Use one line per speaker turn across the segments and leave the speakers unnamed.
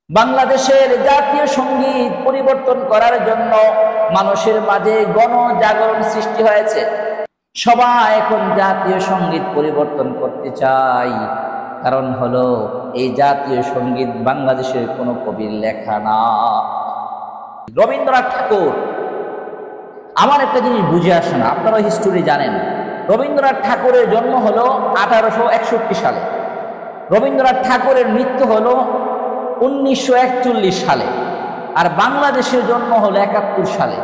বাংলাদেশের জাতীয় সঙ্গীত পরিবর্তন করার জন্য মানুষের মাঝে গণজাগরণ সৃষ্টি হয়েছে। সবাই এখন জাতীয় সঙ্গীত পরিবর্তন করতে চায়। কারণ হলো এই জাতীয় সঙ্গীত বাংলাদেশের কোনো কবির লেখা না। রবীন্দ্রনাথ ঠাকুর, আমার একটা জিনিস বুঝে আসে না, আপনারা হিস্টোরি জানেন। রবীন্দ্রনাথ ঠাকুরের জন্ম হলো 1861 সালে, রবীন্দ্রনাথ ঠাকুরের মৃত্যু হলো 1941 সালে, আর বাংলাদেশের জন্ম হলো 71 সালে।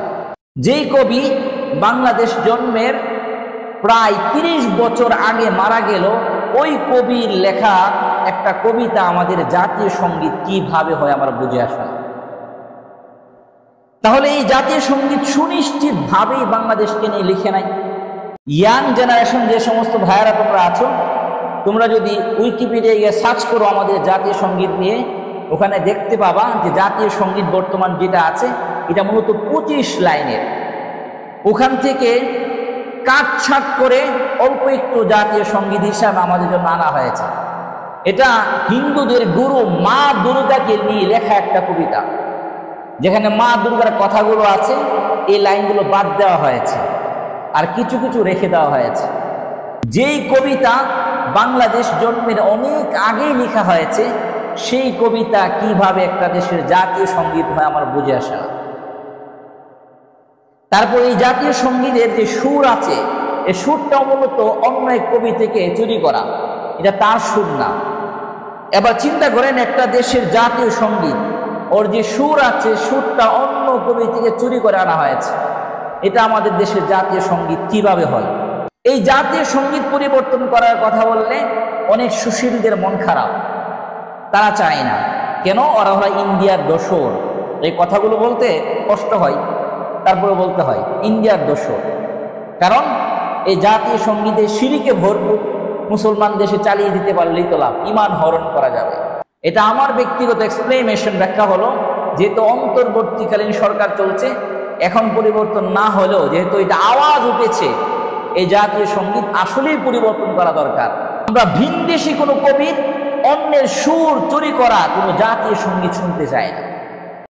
যেই কবি বাংলাদেশ জন্মের প্রায় 30 বছর আগে মারা গেল, ওই কবির লেখা একটা কবিতা আমাদের জাতীয় সঙ্গীত কিভাবে হয় আমার বুঝে আসে না। তাহলে এই জাতীয় সঙ্গীত সুনিশ্চিতভাবেই বাংলাদেশকে নিয়ে লিখে নাই। ইয়াং জেনারেশন যে সমস্ত ভাইয়ারা তোমরা আছো, তোমরা যদি উইকিপিডিয়ায় গিয়ে সার্চ করো আমাদের জাতীয় সঙ্গীত নিয়ে, ওখানে দেখতে পাবা যে জাতীয় সঙ্গীত বর্তমান যেটা আছে এটা মূলত 25 লাইনের। ওখান থেকে কাটছাট করে অল্প একটু জাতীয় সঙ্গীত হিসাবে আমাদের জন্য আনা হয়েছে। এটা হিন্দুদের গুরু মা দুর্গাকে নিয়ে লেখা একটা কবিতা, যেখানে মা দুর্গার কথাগুলো আছে, এই লাইনগুলো বাদ দেওয়া হয়েছে আর কিছু কিছু রেখে দেওয়া হয়েছে। যেই কবিতা বাংলাদেশ জন্মের অনেক আগেই লেখা হয়েছে, সেই কবিতা কিভাবে একটা দেশের জাতীয় সঙ্গীত হয় আমার বুঝে আসে না। তারপর এই জাতীয় সঙ্গীতের যে সুর আছে, এই সুরটাও মূলত অন্য এক কবি থেকে চুরি করা, এটা তার সুর না। এবার চিন্তা করেন, একটা দেশের জাতীয় সঙ্গীত, ওর যে সুর আছে, সুরটা অন্য কবি থেকে চুরি করে আনা হয়েছে। এটা আমাদের দেশের জাতীয় সঙ্গীত কিভাবে হয়? এই জাতীয় সঙ্গীত পরিবর্তন করার কথা বললে অনেক সুশীলদের মন খারাপ, তারা চায় না। কেন? ওরা হলো ইন্ডিয়ার দোসর। এই কথাগুলো বলতে কষ্ট হয়, তারপরে বলতে হয় ইন্ডিয়ার দোসর। কারণ এই জাতীয় সঙ্গীতে শিরিকে ভরপুর, মুসলমান দেশে চালিয়ে দিতে পারলেই তো লাভ, ইমান হরণ করা যাবে। এটা আমার ব্যক্তিগত এক্সপ্লেনেশন, ব্যাখ্যা হলো, যেহেতু অন্তর্বর্তীকালীন সরকার চলছে, এখন পরিবর্তন না হলেও যেহেতু এটা আওয়াজ উঠেছে, এই জাতীয় সঙ্গীত আসলেই পরিবর্তন করা দরকার। আমরা ভিনদেশি কোনো কবির অন্যের সুর চুরি করা কোনো জাতীয় সঙ্গীত শুনতে চাই না।